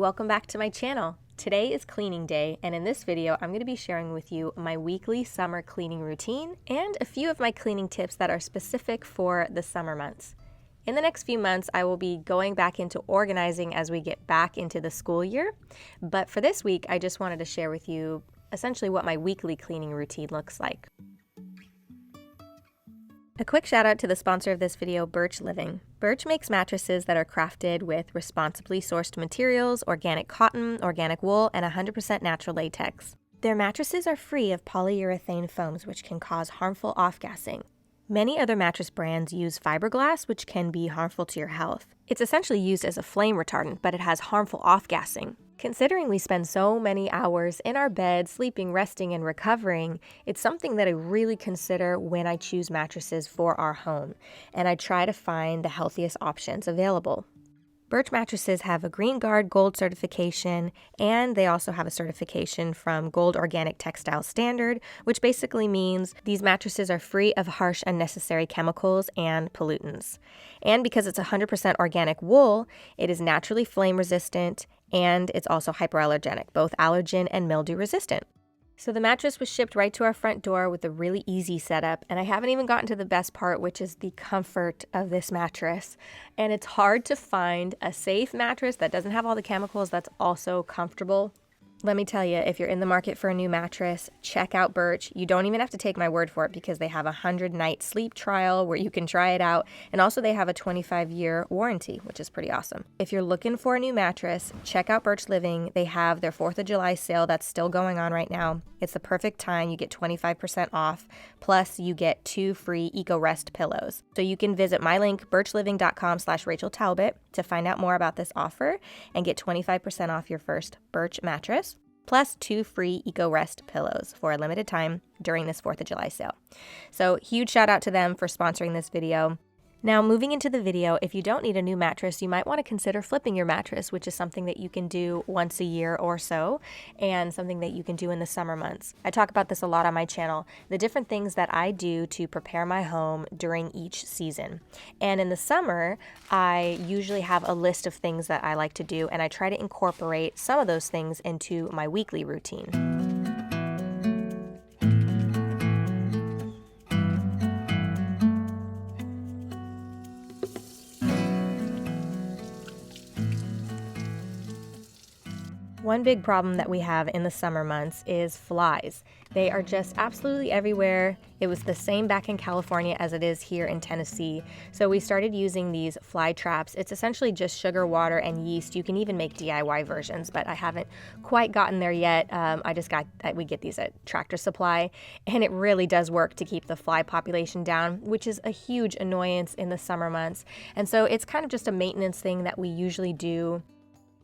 welcome back to my channel. Today is cleaning day, and in this video I'm going to be sharing with you my weekly summer cleaning routine and a few of my cleaning tips that are specific for the summer months. In the next few months I will be going back into organizing as we get back into the school year, but for this week I just wanted to share with you essentially what my weekly cleaning routine looks like. A quick shout out to the sponsor of this video, Birch Living. Birch makes mattresses that are crafted with responsibly sourced materials, organic cotton, organic wool, and 100% natural latex. Their mattresses are free of polyurethane foams, which can cause harmful off-gassing. Many other mattress brands use fiberglass, which can be harmful to your health. It's essentially used as a flame retardant, but it has harmful off-gassing. Considering we spend so many hours in our bed, sleeping, resting, and recovering, it's something that I really consider when I choose mattresses for our home, and I try to find the healthiest options available. Birch mattresses have a Green Guard Gold certification, and they also have a certification from Gold Organic Textile Standard, which basically means these mattresses are free of harsh unnecessary chemicals and pollutants. And because it's 100% organic wool, it is naturally flame resistant, and it's also hypoallergenic, both allergen and mildew resistant. So the mattress was shipped right to our front door with a really easy setup, and I haven't even gotten to the best part, which is the comfort of this mattress. And it's hard to find a safe mattress that doesn't have all the chemicals that's also comfortable. Let me tell you, if you're in the market for a new mattress, check out Birch. You don't even have to take my word for it because they have a 100-night sleep trial where you can try it out. And also they have a 25-year warranty, which is pretty awesome. If you're looking for a new mattress, check out Birch Living. They have their 4th of July sale that's still going on right now. It's the perfect time. You get 25% off, plus you get 2 free EcoRest pillows. So you can visit my link, birchliving.com/Rachel Talbott, to find out more about this offer and get 25% off your first Birch mattress, plus 2 free EcoRest pillows for a limited time during this 4th of July sale. So huge shout out to them for sponsoring this video. Now, moving into the video, if you don't need a new mattress, you might want to consider flipping your mattress, which is something that you can do once a year or so, and something that you can do in the summer months. I talk about this a lot on my channel, the different things that I do to prepare my home during each season. And in the summer, I usually have a list of things that I like to do, and I try to incorporate some of those things into my weekly routine. One big problem that we have in the summer months is flies. They are just absolutely everywhere. It was the same back in California as it is here in Tennessee. So we started using these fly traps. It's essentially just sugar, water, and yeast. You can even make DIY versions, but I haven't quite gotten there yet. We get these at Tractor Supply, and it really does work to keep the fly population down, which is a huge annoyance in the summer months. And so it's kind of just a maintenance thing that we usually do.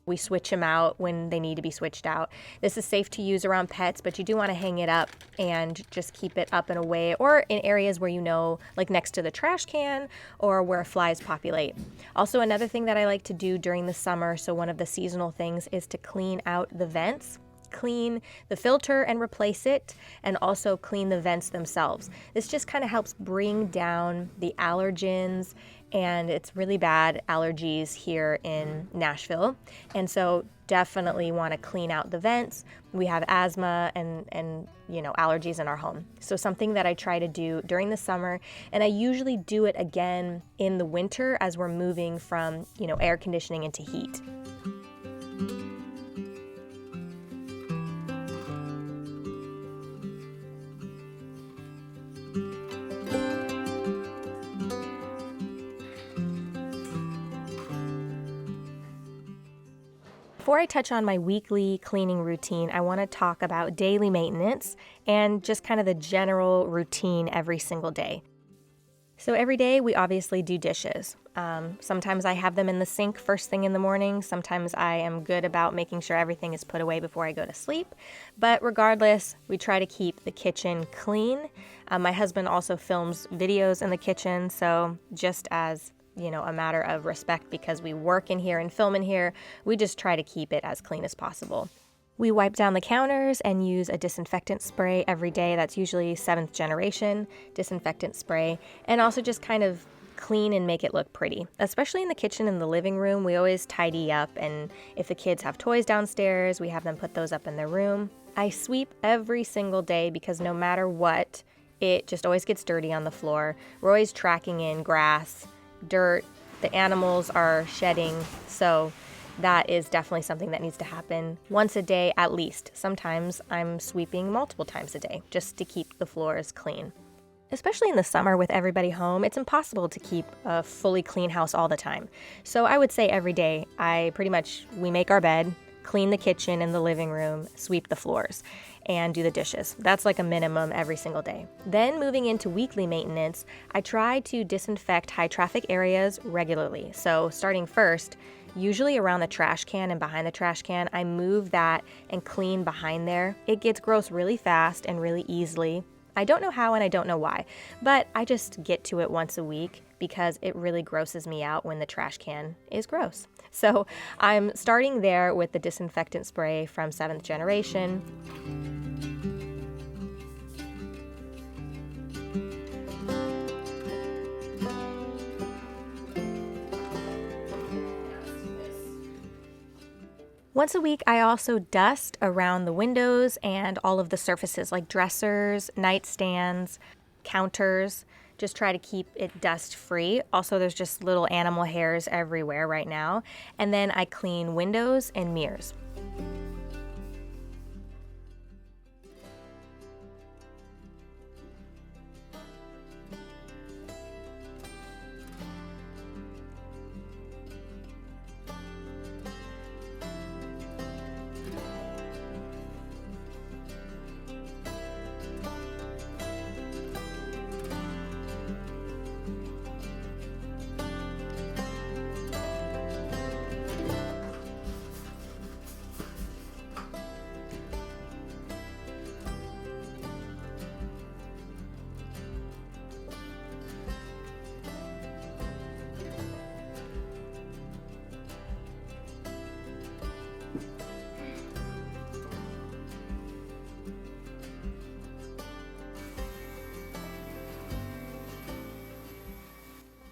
We switch them out when they need to be switched out. This is safe to use around pets, but you do want to hang it up and just keep it up and away, or in areas where you know, like next to the trash can or where flies populate. Also, another thing that I like to do during the summer, so one of the seasonal things, is to clean out the vents. Clean the filter and replace it, and also clean the vents themselves. This just kind of helps bring down the allergens, and it's really bad allergies here in Nashville, and so definitely want to clean out the vents. We have asthma and allergies in our home, so something that I try to do during the summer, and I usually do it again in the winter as we're moving from air conditioning into heat. Before I touch on my weekly cleaning routine, I want to talk about daily maintenance and just kind of the general routine every single day. So every day we obviously do dishes. Sometimes I have them in the sink first thing in the morning. Sometimes I am good about making sure everything is put away before I go to sleep. But regardless, we try to keep the kitchen clean. My husband also films videos in the kitchen, so just as a matter of respect, because we work in here and film in here, we just try to keep it as clean as possible. We wipe down the counters and use a disinfectant spray every day. That's usually 7th generation disinfectant spray, and also just kind of clean and make it look pretty. Especially in the kitchen and the living room, we always tidy up, and if the kids have toys downstairs, we have them put those up in their room. I sweep every single day because no matter what, it just always gets dirty on the floor. We're always tracking in grass, dirt, the animals are shedding, so that is definitely something that needs to happen once a day at least. Sometimes I'm sweeping multiple times a day just to keep the floors clean. Especially in the summer with everybody home, it's impossible to keep a fully clean house all the time. So I would say every day we make our bed, clean the kitchen and the living room, sweep the floors, and do the dishes. That's like a minimum every single day. Then moving into weekly maintenance, I try to disinfect high traffic areas regularly. So starting first, usually around the trash can and behind the trash can, I move that and clean behind there. It gets gross really fast and really easily. I don't know how and I don't know why, but I just get to it once a week because it really grosses me out when the trash can is gross. So I'm starting there with the disinfectant spray from 7th Generation. Once a week, I also dust around the windows and all of the surfaces like dressers, nightstands, counters. Just try to keep it dust free. Also, there's just little animal hairs everywhere right now. And then I clean windows and mirrors.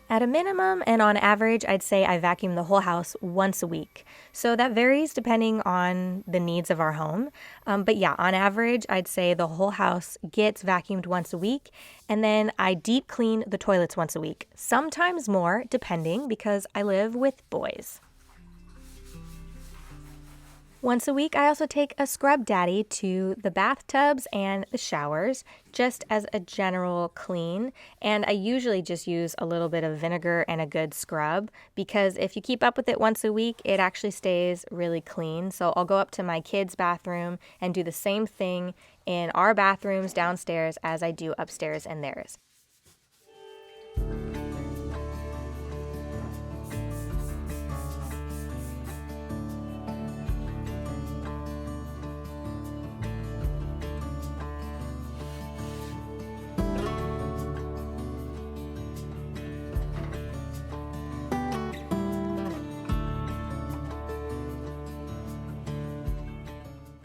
At a minimum and on average, I'd say I vacuum the whole house once a week. So that varies depending on the needs of our home. But yeah, on average, I'd say the whole house gets vacuumed once a week. And then I deep clean the toilets once a week. Sometimes more, depending, because I live with boys. Once a week, I also take a scrub daddy to the bathtubs and the showers, just as a general clean. And I usually just use a little bit of vinegar and a good scrub, because if you keep up with it once a week, it actually stays really clean. So I'll go up to my kids' bathroom and do the same thing in our bathrooms downstairs as I do upstairs in theirs.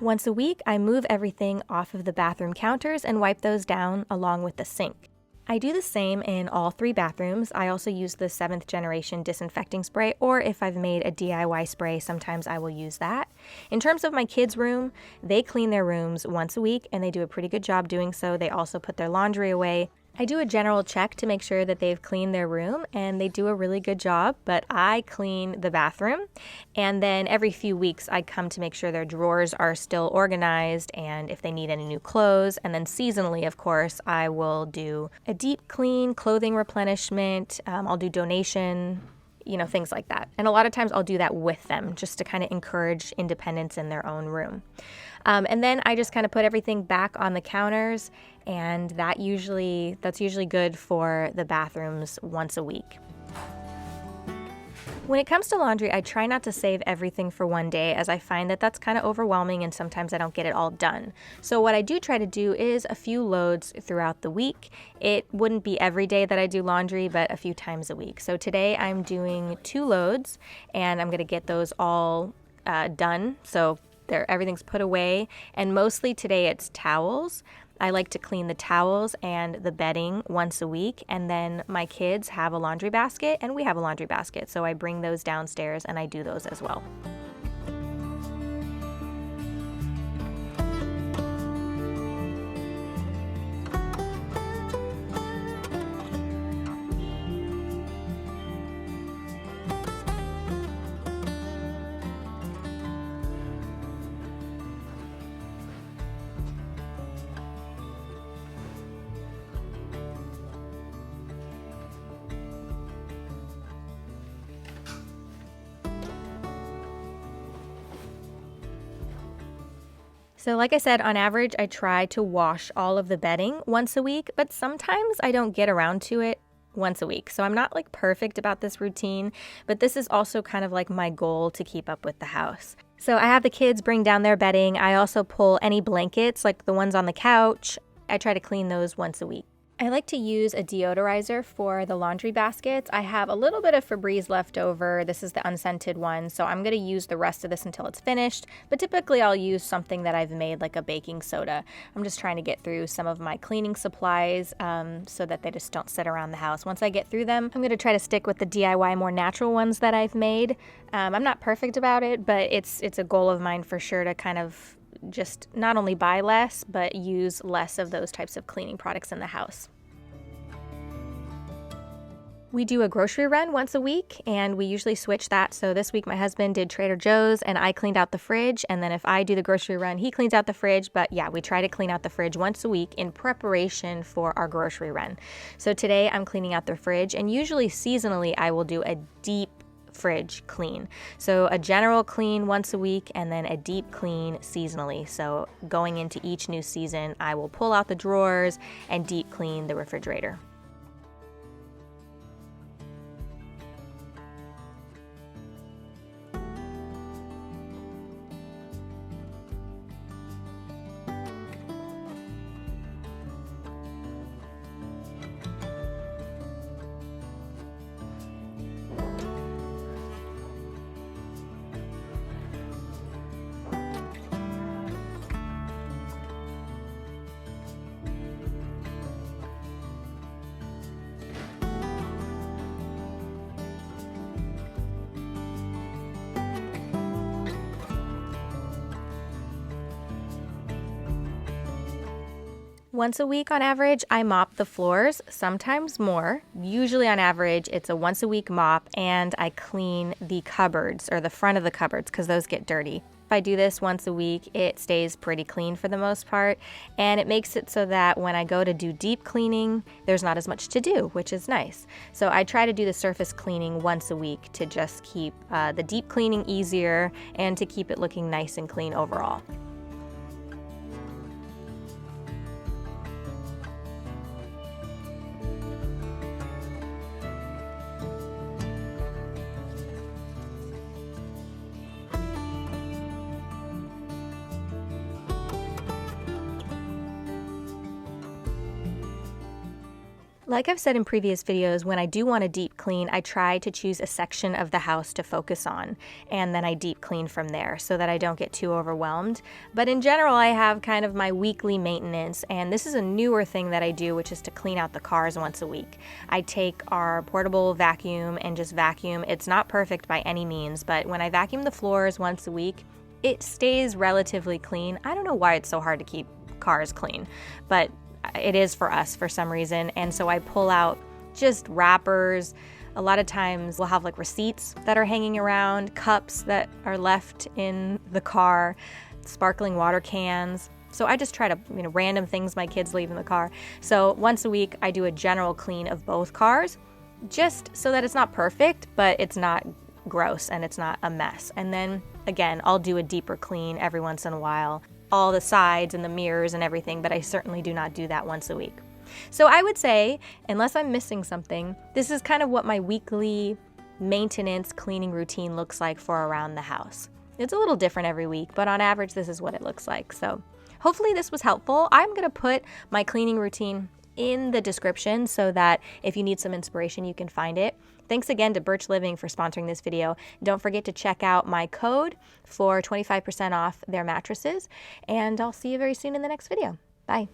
Once a week, I move everything off of the bathroom counters and wipe those down along with the sink. I do the same in all 3 bathrooms. I also use the 7th Generation disinfecting spray, or if I've made a DIY spray, sometimes I will use that. In terms of my kids' room, they clean their rooms once a week, and they do a pretty good job doing so. They also put their laundry away. I do a general check to make sure that they've cleaned their room, and they do a really good job, but I clean the bathroom, and then every few weeks I come to make sure their drawers are still organized and if they need any new clothes. And then seasonally, of course, I will do a deep clean, clothing replenishment, I'll do donation, things like that. And a lot of times I'll do that with them just to kind of encourage independence in their own room. And then I just kind of put everything back on the counters, and that's usually good for the bathrooms once a week. When it comes to laundry, I try not to save everything for one day, as I find that that's kind of overwhelming and sometimes I don't get it all done. So what I do try to do is a few loads throughout the week. It wouldn't be every day that I do laundry, but a few times a week. So today I'm doing 2 loads, and I'm going to get those all done. So everything's put away, and mostly today it's towels. I like to clean the towels and the bedding once a week, and then my kids have a laundry basket and we have a laundry basket, so I bring those downstairs and I do those as well. So like I said, on average, I try to wash all of the bedding once a week, but sometimes I don't get around to it once a week. So I'm not like perfect about this routine, but this is also kind of like my goal to keep up with the house. So I have the kids bring down their bedding. I also pull any blankets, like the ones on the couch. I try to clean those once a week. I like to use a deodorizer for the laundry baskets. I have a little bit of Febreze left over. This is the unscented one, so I'm going to use the rest of this until it's finished. But typically I'll use something that I've made, like a baking soda. I'm just trying to get through some of my cleaning supplies so that they just don't sit around the house. Once I get through them, I'm going to try to stick with the DIY more natural ones that I've made. I'm not perfect about it, but it's a goal of mine for sure to kind of just not only buy less, but use less of those types of cleaning products in the house. We do a grocery run once a week, and we usually switch that. So this week my husband did Trader Joe's and I cleaned out the fridge, and then if I do the grocery run, he cleans out the fridge. But yeah, we try to clean out the fridge once a week in preparation for our grocery run. So today I'm cleaning out the fridge, and usually seasonally I will do a deep fridge clean. So a general clean once a week and then a deep clean seasonally. So going into each new season, I will pull out the drawers and deep clean the refrigerator. Once a week on average, I mop the floors, sometimes more. Usually on average, it's a once a week mop, and I clean the cupboards or the front of the cupboards because those get dirty. If I do this once a week, it stays pretty clean for the most part, and it makes it so that when I go to do deep cleaning, there's not as much to do, which is nice. So I try to do the surface cleaning once a week to just keep the deep cleaning easier and to keep it looking nice and clean overall. Like I've said in previous videos, when I do want a deep clean, I try to choose a section of the house to focus on, and then I deep clean from there so that I don't get too overwhelmed. But in general, I have kind of my weekly maintenance, and this is a newer thing that I do, which is to clean out the cars once a week. I take our portable vacuum and just vacuum. It's not perfect by any means, but when I vacuum the floors once a week, it stays relatively clean. I don't know why it's so hard to keep cars clean, but it is for us for some reason. And so I pull out just wrappers. A lot of times we'll have like receipts that are hanging around, cups that are left in the car, sparkling water cans. So I just try to, random things my kids leave in the car. So once a week I do a general clean of both cars, just so that it's not perfect, but it's not gross and it's not a mess. And then again, I'll do a deeper clean every once in a while. All the sides and the mirrors and everything, but I certainly do not do that once a week. So I would say, unless I'm missing something, this is kind of what my weekly maintenance cleaning routine looks like for around the house. It's a little different every week, but on average, this is what it looks like. So hopefully this was helpful. I'm going to put my cleaning routine in the description so that if you need some inspiration, you can find it. Thanks again to Birch Living for sponsoring this video. Don't forget to check out my code for 25% off their mattresses, and I'll see you very soon in the next video. Bye.